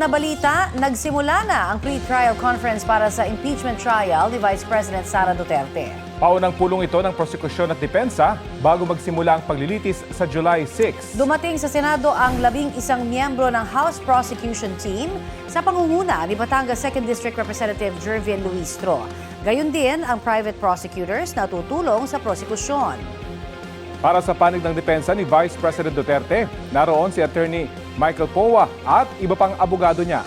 na balita, nagsimula na ang pre-trial conference para sa impeachment trial ni Vice President Sara Duterte. Paunang pulong ito ng prosekusyon at depensa bago magsimula ang paglilitis sa July 6. Dumating sa Senado ang 11 miyembro ng House Prosecution Team sa pangunguna ni Batangas 2nd District Representative Jervian Luistro. Gayon din ang private prosecutors na tutulong sa prosekusyon. Para sa panig ng depensa ni Vice President Duterte, naroon si Attorney Michael Powa at iba pang abogado niya.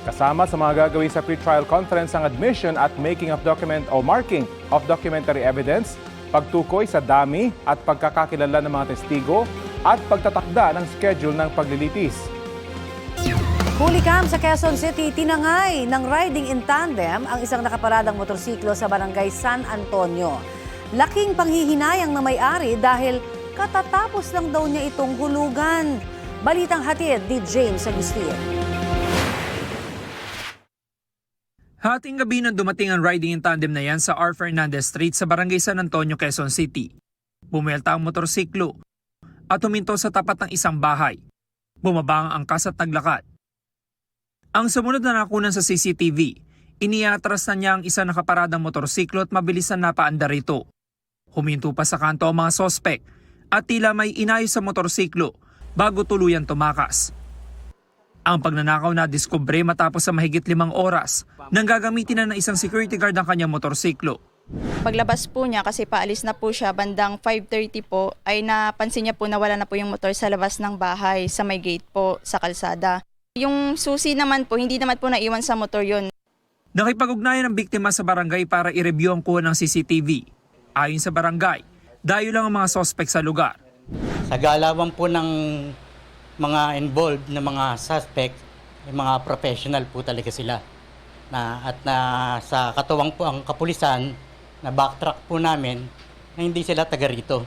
Kasama sa mga gagawin sa pre-trial conference ang admission at making of document o marking of documentary evidence, pagtukoy sa dami at pagkakakilala ng mga testigo at pagtatakda ng schedule ng paglilitis. Hulikam sa Quezon City, tinangay ng riding in tandem ang isang nakaparadang motorsiklo sa barangay San Antonio. Laking panghihinayang na may-ari dahil katatapos lang daw niya itong hulugan. Balitang hatid ni James Agustin. Hating gabi nang dumating ang riding in tandem na yan sa R. Fernandez Street sa barangay San Antonio, Quezon City. Bumelta ang motorsiklo at huminto sa tapat ng isang bahay. Bumaba ang angkas at naglakad. Ang sumunod na nakunan sa CCTV, iniatras na niya ang isa nakaparadang motorsiklo at mabilis na napaandar ito. Huminto pa sa kanto ang mga sospek at tila may inayos sa motorsiklo bago tuluyan tumakas. Ang pagnanakaw na diskubre matapos sa mahigit 5 oras nang gagamitin na ng isang security guard ang kanyang motorsiklo. Paglabas po niya kasi paalis na po siya bandang 5:30 po ay napansin niya po na wala na po yung motor sa labas ng bahay sa may gate po sa kalsada. Yung susi naman po, hindi naman po naiwan sa motor yon. Nakipag-ugnayan ng biktima sa barangay para i-review ang kuha ng CCTV. Ayon sa barangay, dayo lang ang mga sospek sa lugar. Sa galawan po ng mga involved na mga suspect, yung mga professional po talaga sila. At sa katuwang po ang kapulisan, na backtrack po namin na hindi sila taga rito.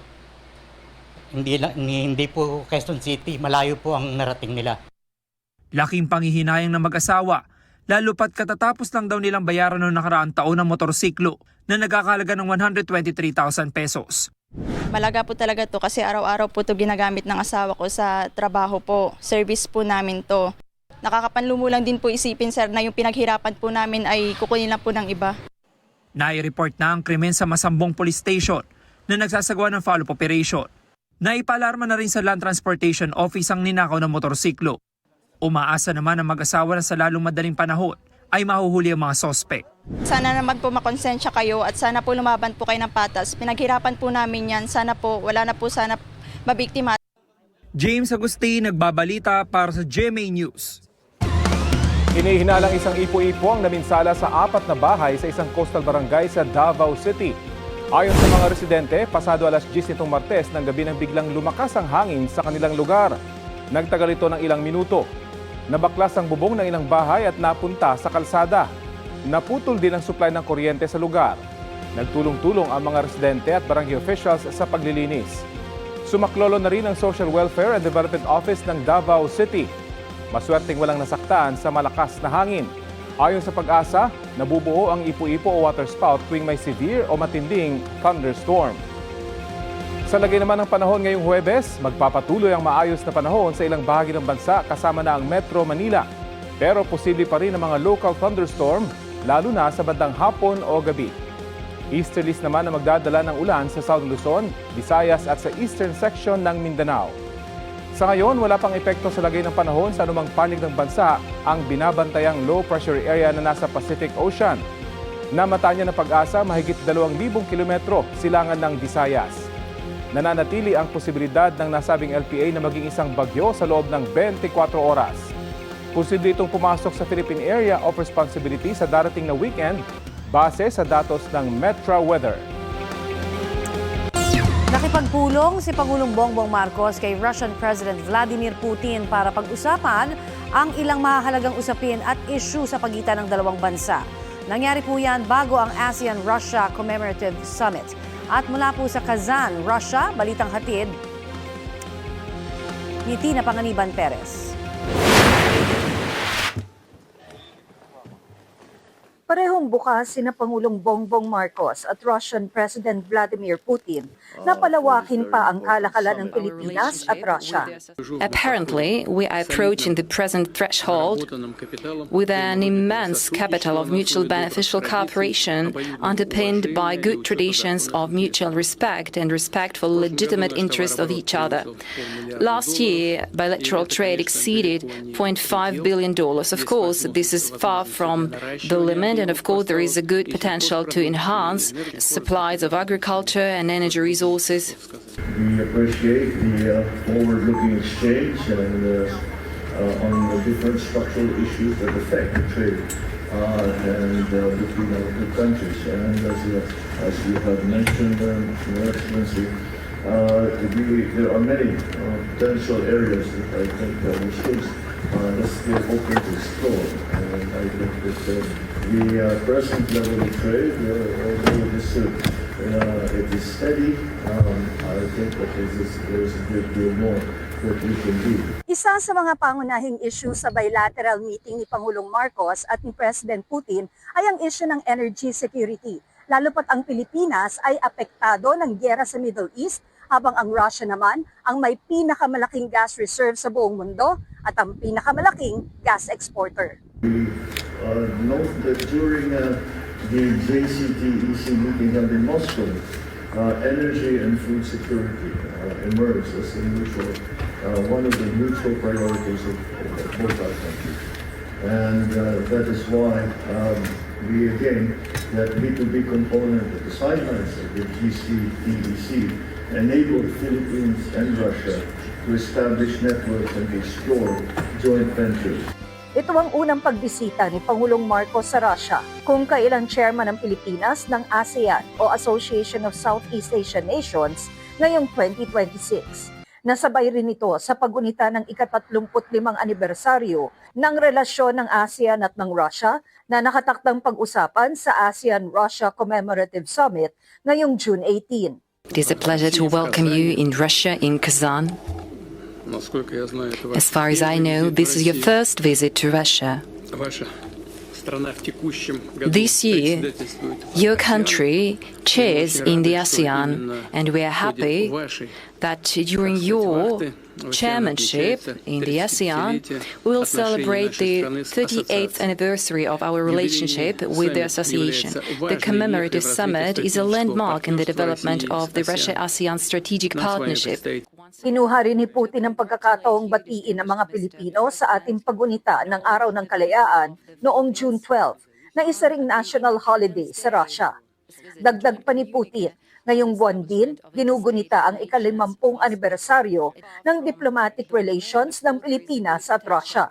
Hindi po Quezon City, malayo po ang narating nila. Laking panghihinayang ng mag-asawa, lalo pat katatapos lang daw nilang bayaran noong nakaraang taon ng motorsiklo na nagkakalaga ng 123,000 pesos. Malaga po talaga to kasi araw-araw po to ginagamit ng asawa ko sa trabaho po. Service po namin to. Nakakapanlumulang din po isipin, sir, na yung pinaghirapan po namin ay kukunin lang po ng iba. Nai-report na ang krimen sa Masambong Police Station na nagsasagawa ng follow-up operation. Naipalarma na rin sa Land Transportation Office ang ninakaw ng motorsiklo. Umaasa naman ang mag-asawa na sa lalong madaling panahon ay mahuhuli ang mga sospek. Sana naman po makonsensya kayo at sana po lumaban po kayo ng patas. Pinaghirapan po namin yan. Sana po, wala na po sana mabiktima. James Agustin, nagbabalita para sa GMA News. Hinihinalang isang ipo-ipo ang naminsala sa 4 na bahay sa isang coastal barangay sa Davao City. Ayon sa mga residente, pasado alas 10 nitong Martes ng gabi nang biglang lumakas ang hangin sa kanilang lugar. Nagtagal ito ng ilang minuto. Nabaklas ang bubong ng ilang bahay at napunta sa kalsada. Naputol din ang supply ng kuryente sa lugar. Nagtulong-tulong ang mga residente at barangay officials sa paglilinis. Sumaklolo na rin ang Social Welfare and Development Office ng Davao City. Maswerteng walang nasaktan sa malakas na hangin. Ayon sa Pag-asa, nabubuo ang ipo-ipo o waterspout tuwing may severe o matinding thunderstorm. Sa lagay naman ng panahon ngayong Huwebes, magpapatuloy ang maayos na panahon sa ilang bahagi ng bansa kasama na ang Metro Manila. Pero posible pa rin ang mga local thunderstorm, lalo na sa bandang hapon o gabi. Easterlies naman ang magdadala ng ulan sa South Luzon, Visayas at sa eastern section ng Mindanao. Sa ngayon, wala pang epekto sa lagay ng panahon sa anumang panig ng bansa ang binabantayang low pressure area na nasa Pacific Ocean. Namatanya ng Pag-asa mahigit 2,000 kilometro silangan ng Visayas. Nananatili ang posibilidad ng nasabing LPA na maging isang bagyo sa loob ng 24 oras. Posible itong pumasok sa Philippine Area of Responsibility sa darating na weekend base sa datos ng Metra Weather. Nakipagpulong si Pangulong Bongbong Marcos kay Russian President Vladimir Putin para pag-usapan ang ilang mahalagang usapin at issue sa pagitan ng dalawang bansa. Nangyari po yan bago ang ASEAN-Russia Commemorative Summit. At mula po sa Kazan, Russia, balitang hatid ni Tina Panganiban Perez. Parehong bukas sina Pangulong Bongbong Marcos at Russian President Vladimir Putin na palawakin pa ang kalakalan ng Pilipinas at Russia. Apparently, we are approaching the present threshold with an immense capital of mutual beneficial cooperation underpinned by good traditions of mutual respect and respect for legitimate interests of each other. Last year, bilateral trade exceeded $0.5 billion. Of course, this is far from the limit, and of course, there is a good potential to enhance supplies of agriculture and energy resources. We appreciate the forward-looking exchange and on the different structural issues that affect the trade between our two countries. And as you have mentioned, Your Excellency, there are many potential areas that I think we should still open to explore. And I think that the present level of trade, although it is steady, I think that there's a great deal more that we can do. Isa sa mga pangunahing issue sa bilateral meeting ni Pangulong Marcos at ni President Putin ay ang issue ng energy security. Lalo pat ang Pilipinas ay apektado ng giyera sa Middle East, habang ang Russia naman ang may pinakamalaking gas reserve sa buong mundo at ang pinakamalaking gas exporter. We note that during the JCT-EC meeting held in Moscow, energy and food security emerged as one of the mutual priorities of both our countries. And that is why we again, that B2B component at the sidelines of the JCT-EC enabled Philippines and Russia to establish networks and explore joint ventures. Ito ang unang pagbisita ni Pangulong Marcos sa Russia, kung kailan chairman ng Pilipinas ng ASEAN o Association of Southeast Asian Nations ngayong 2026. Nasabay rin ito sa pagunita ng ika-35 anibersaryo ng relasyon ng ASEAN at ng Russia na nakatakdang pag-usapan sa ASEAN-Russia Commemorative Summit ngayong June 18. It is a pleasure to welcome you in Russia, in Kazan. As far as I know, this is your first visit to Russia. This year, your country chairs in the ASEAN, and we are happy that during your chairmanship in the ASEAN, we will celebrate the 38th anniversary of our relationship with the association. The commemorative summit is a landmark in the development of the Russia-ASEAN strategic partnership. Kinuha rin ni Putin ang pagkakataong batiin ng mga Pilipino sa ating pagunita ng Araw ng Kalayaan noong June 12, na isa ring national holiday sa Russia. Dagdag pa ni Putin, ngayong buwan din, ginugunita ang ika-50 anibersaryo ng diplomatic relations ng Pilipinas at Russia.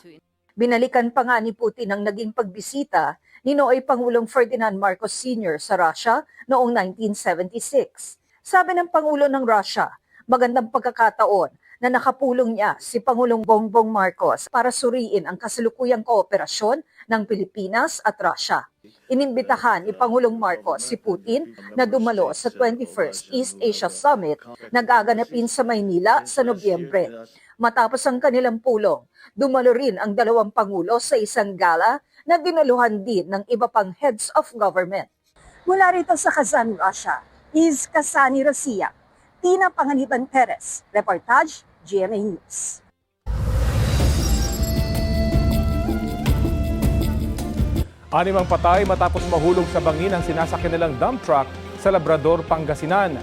Binalikan pa nga ni Putin ang naging pagbisita ni Nooy Pangulong Ferdinand Marcos Sr. sa Russia noong 1976. Sabi ng Pangulo ng Russia, magandang pagkakataon na nakapulong niya si Pangulong Bongbong Marcos para suriin ang kasalukuyang kooperasyon ng Pilipinas at Russia. Inimbitahan ni Pangulong Marcos si Putin na dumalo sa 21st East Asia Summit na gaganapin sa Maynila sa Nobyembre. Matapos ang kanilang pulong, dumalo rin ang dalawang Pangulo sa isang gala na dinaluhan din ng iba pang heads of government. Mula rito sa Kazan, Russia, is Kasani Rosia. Tina Panganiban Perez, Reportage, GMA News. Animang patay matapos mahulog sa bangin ang sinasakyan nilang dump truck sa Labrador, Pangasinan.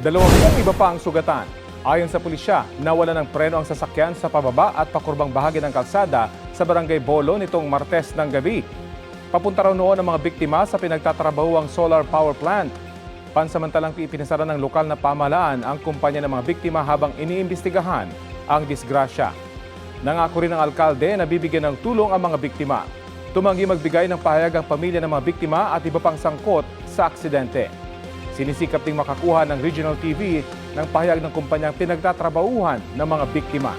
20 iba pa ang sugatan. Ayon sa pulisya, nawala ng preno ang sasakyan sa pababa at pakurbang bahagi ng kalsada sa Barangay Bolo nitong Martes ng gabi. Papunta raw noon ang mga biktima sa pinagtatrabahuang solar power plant. Pansamantalang ipinasara ng lokal na pamahalaan ang kumpanya ng mga biktima habang iniimbestigahan ang disgrasya. Nangako rin ng alkalde na bibigyan ng tulong ang mga biktima. Tumanggi magbigay ng pahayag ang pamilya ng mga biktima at iba pang sangkot sa aksidente. Sinisikap ding makakuha ng Regional TV ng pahayag ng kumpanyang pinagtatrabahuhan ng mga biktima.